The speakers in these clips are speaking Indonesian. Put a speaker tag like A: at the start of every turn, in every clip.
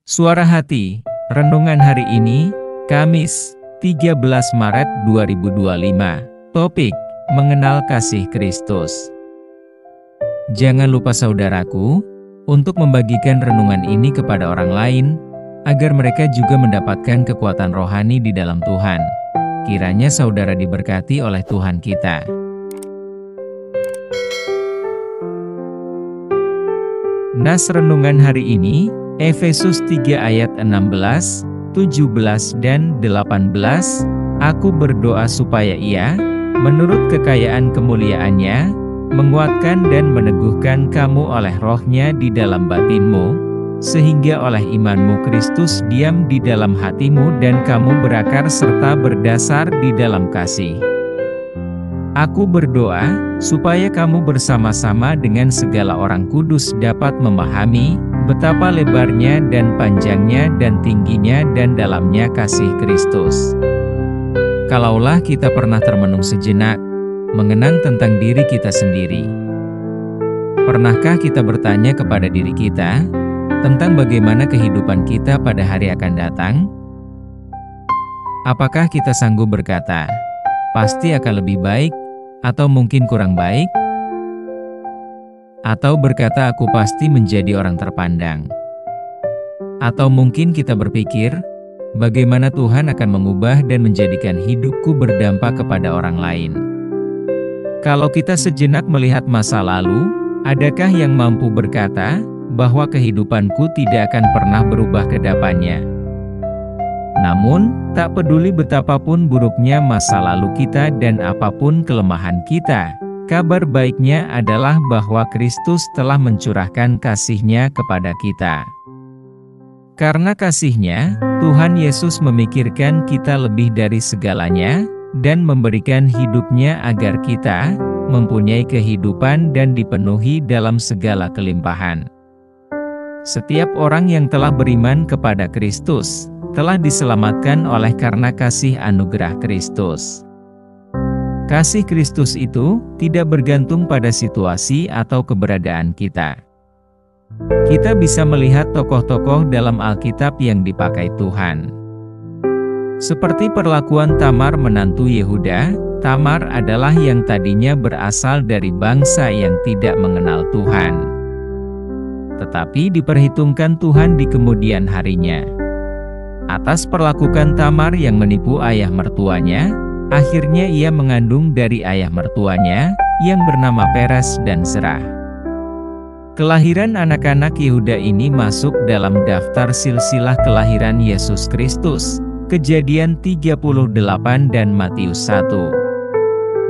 A: Suara Hati, renungan hari ini, Kamis, 13 Maret 2025. Topik, mengenal kasih Kristus. Jangan lupa saudaraku, untuk membagikan renungan ini kepada orang lain, agar mereka juga mendapatkan kekuatan rohani di dalam Tuhan. Kiranya saudara diberkati oleh Tuhan kita. Nas renungan hari ini, Efesus 3 ayat 16, 17 dan 18. Aku berdoa supaya Ia, menurut kekayaan kemuliaannya, menguatkan dan meneguhkan kamu oleh Roh-Nya di dalam batinmu, sehingga oleh imanmu Kristus diam di dalam hatimu dan kamu berakar serta berdasar di dalam kasih. Aku berdoa, supaya kamu bersama-sama dengan segala orang kudus dapat memahami, betapa lebarnya dan panjangnya dan tingginya dan dalamnya kasih Kristus. Kalaulah kita pernah termenung sejenak, mengenang tentang diri kita sendiri. Pernahkah kita bertanya kepada diri kita, tentang bagaimana kehidupan kita pada hari akan datang? Apakah kita sanggup berkata, pasti akan lebih baik, atau mungkin kurang baik? Atau berkata aku pasti menjadi orang terpandang? Atau mungkin kita berpikir, bagaimana Tuhan akan mengubah dan menjadikan hidupku berdampak kepada orang lain? Kalau kita sejenak melihat masa lalu, adakah yang mampu berkata, bahwa kehidupanku tidak akan pernah berubah ke depannya? Namun, tak peduli betapapun buruknya masa lalu kita dan apapun kelemahan kita, kabar baiknya adalah bahwa Kristus telah mencurahkan kasih-Nya kepada kita. Karena kasih-Nya, Tuhan Yesus memikirkan kita lebih dari segalanya, dan memberikan hidup-Nya agar kita mempunyai kehidupan dan dipenuhi dalam segala kelimpahan. Setiap orang yang telah beriman kepada Kristus, telah diselamatkan oleh karena kasih anugerah Kristus. Kasih Kristus itu tidak bergantung pada situasi atau keberadaan kita. Kita bisa melihat tokoh-tokoh dalam Alkitab yang dipakai Tuhan. Seperti perlakuan Tamar menantu Yehuda, Tamar adalah yang tadinya berasal dari bangsa yang tidak mengenal Tuhan. Tetapi diperhitungkan Tuhan di kemudian harinya. Atas perlakuan Tamar yang menipu ayah mertuanya, akhirnya ia mengandung dari ayah mertuanya, yang bernama Peres dan Zerah. Kelahiran anak-anak Yehuda ini masuk dalam daftar silsilah kelahiran Yesus Kristus, Kejadian 38 dan Matius 1.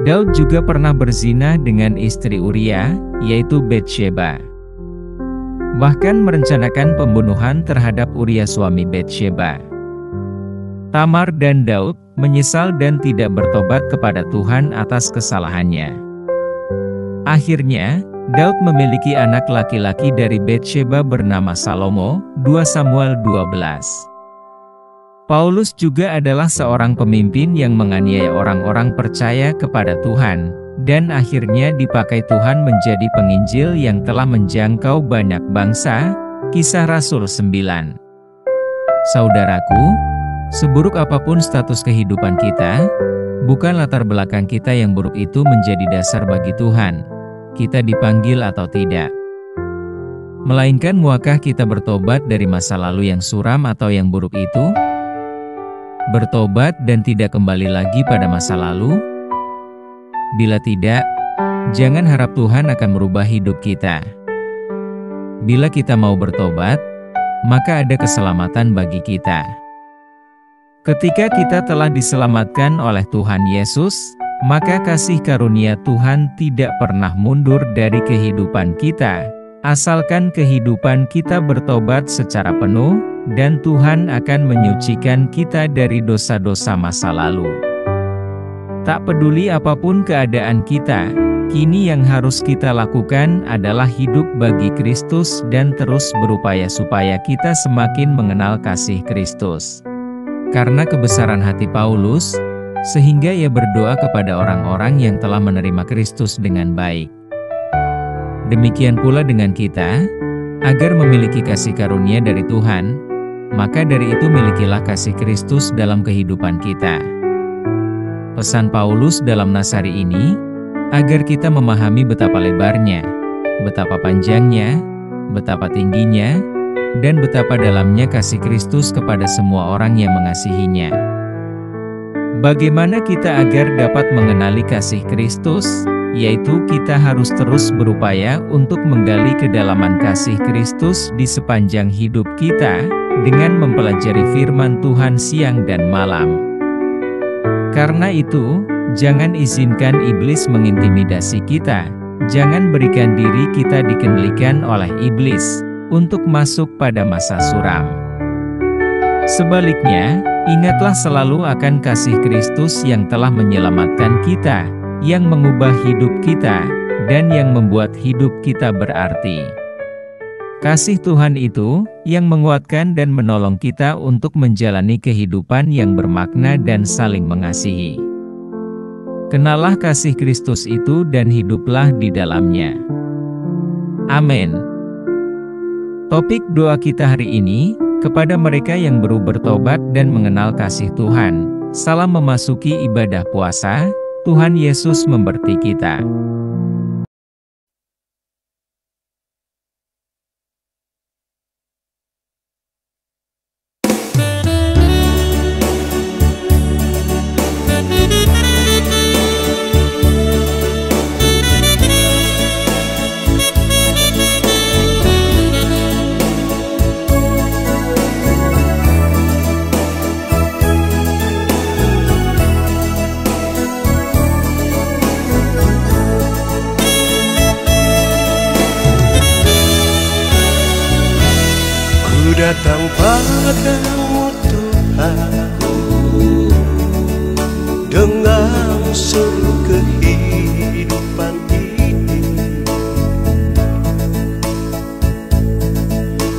A: Daud juga pernah berzina dengan istri Uria, yaitu Betsheba. Bahkan merencanakan pembunuhan terhadap Uria suami Betsheba. Tamar dan Daud menyesal dan tidak bertobat kepada Tuhan atas kesalahannya. Akhirnya, Daud memiliki anak laki-laki dari Betsheba bernama Salomo, 2 Samuel 12. Paulus juga adalah seorang pemimpin yang menganiaya orang-orang percaya kepada Tuhan, dan akhirnya dipakai Tuhan menjadi penginjil yang telah menjangkau banyak bangsa. Kisah Rasul 9. Saudaraku, seburuk apapun status kehidupan kita, bukan latar belakang kita yang buruk itu menjadi dasar bagi Tuhan, kita dipanggil atau tidak. Melainkan maukah kita bertobat dari masa lalu yang suram atau yang buruk itu? Bertobat dan tidak kembali lagi pada masa lalu? Bila tidak, jangan harap Tuhan akan merubah hidup kita. Bila kita mau bertobat, maka ada keselamatan bagi kita. Ketika kita telah diselamatkan oleh Tuhan Yesus, maka kasih karunia Tuhan tidak pernah mundur dari kehidupan kita, asalkan kehidupan kita bertobat secara penuh, dan Tuhan akan menyucikan kita dari dosa-dosa masa lalu. Tak peduli apapun keadaan kita, kini yang harus kita lakukan adalah hidup bagi Kristus dan terus berupaya supaya kita semakin mengenal kasih Kristus. Karena kebesaran hati Paulus, sehingga ia berdoa kepada orang-orang yang telah menerima Kristus dengan baik. Demikian pula dengan kita, agar memiliki kasih karunia dari Tuhan, maka dari itu milikilah kasih Kristus dalam kehidupan kita. Pesan Paulus dalam Nas hari ini, agar kita memahami betapa lebarnya, betapa panjangnya, betapa tingginya, dan betapa dalamnya kasih Kristus kepada semua orang yang mengasihinya. Bagaimana kita agar dapat mengenali kasih Kristus? Yaitu kita harus terus berupaya untuk menggali kedalaman kasih Kristus di sepanjang hidup kita, dengan mempelajari firman Tuhan siang dan malam. Karena itu, jangan izinkan iblis mengintimidasi kita, jangan berikan diri kita dikendalikan oleh iblis, untuk masuk pada masa suram. Sebaliknya, ingatlah selalu akan kasih Kristus yang telah menyelamatkan kita, yang mengubah hidup kita, dan yang membuat hidup kita berarti. Kasih Tuhan itu, yang menguatkan dan menolong kita untuk menjalani kehidupan yang bermakna dan saling mengasihi. Kenalah kasih Kristus itu dan hiduplah di dalamnya. Amin. Topik doa kita hari ini, kepada mereka yang baru bertobat dan mengenal kasih Tuhan, salam memasuki ibadah puasa. Tuhan Yesus memberkati kita.
B: Datang padamu Tuhan dengan seluruh kehidupan ini,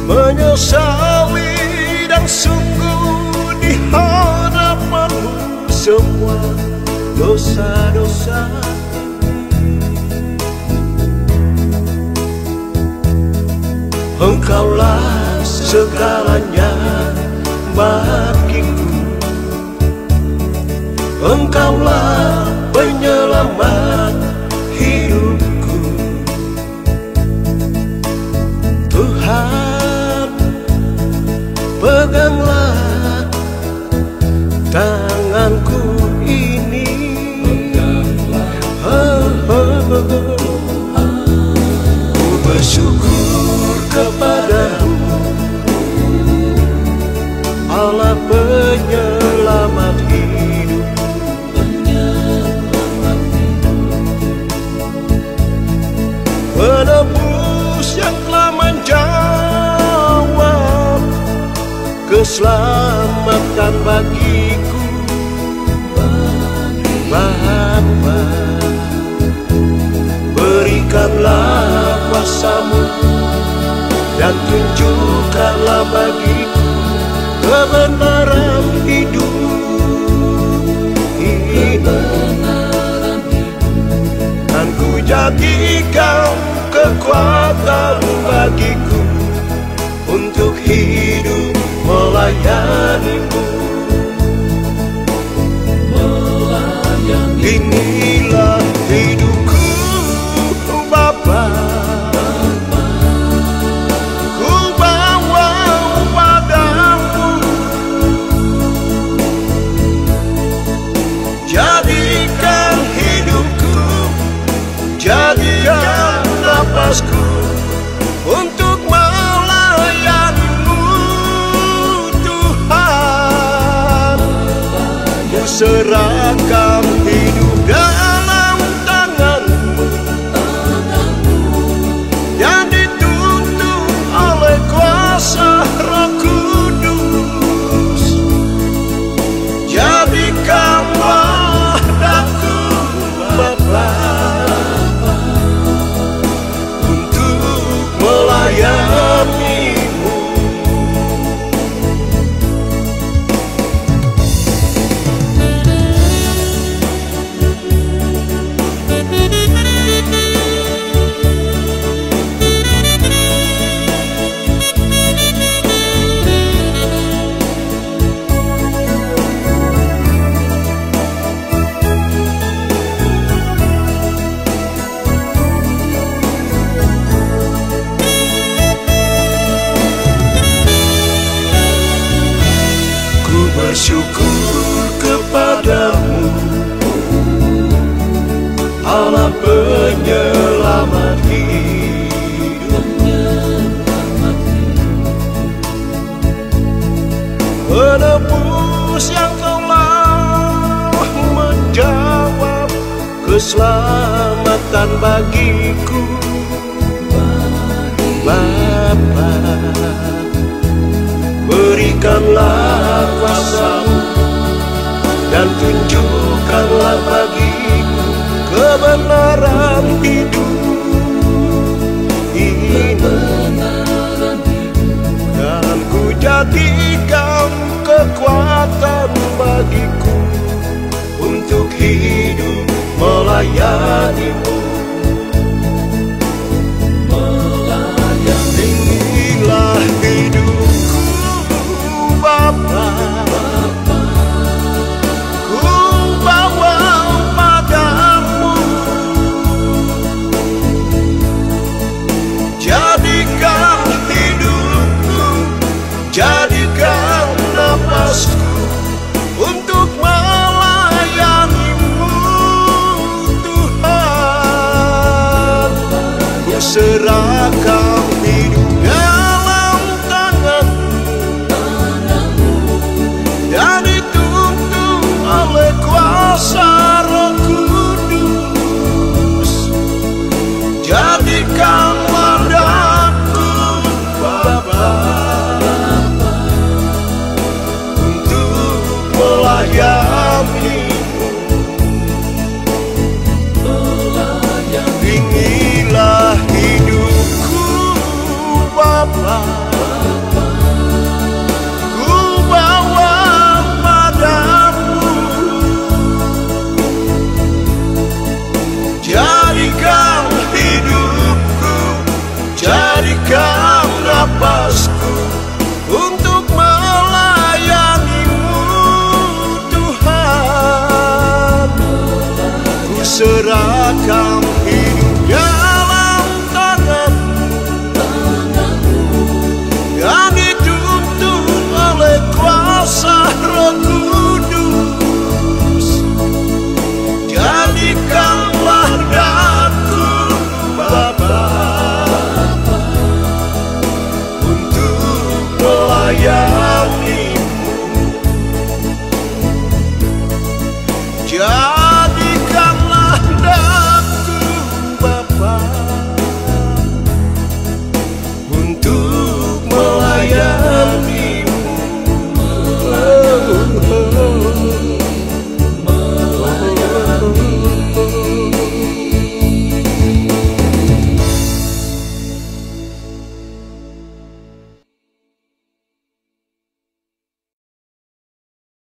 B: menyesali dan sungguh di hadapanmu semua dosa-dosa. Engkaulah segalanya bagiku, Engkaulah penyelamat hidupku. Tuhan, peganglah tanganku ini, ku bersyukur kepadamu, Allah penyelamat hidup, penebus yang telah menjawab keselamatan bagiku. Bapa, berikanlah kuasa-Mu dan tunjukkanlah bagiku kebenaran hidup ini, dan ku jadikan kekuatan bagiku untuk hidup melayani-Mu. Inilah hidupku Bapa, jadikan napasku untuk melayani-Mu Tuhan. Ku serahkan hidup dalam tangan-Mu, yang dituntun oleh kuasa Roh Kudus. Jadikanlah daku Bapa melayani-Mu. syukur kepadamu, Allah penyelamat hidup. Penebus yang telah menjawab keselamatan bagiku, Bapa, berikanlah kuasa-Mu dan tunjukkanlah bagiku kebenaran hidup ini, dan ku jadikan kekuatan bagiku untuk hidup melayani-Mu. Inilah hidupku, Bapa, ku bawa padamu. Jadikan hidupku, jadikan nafasku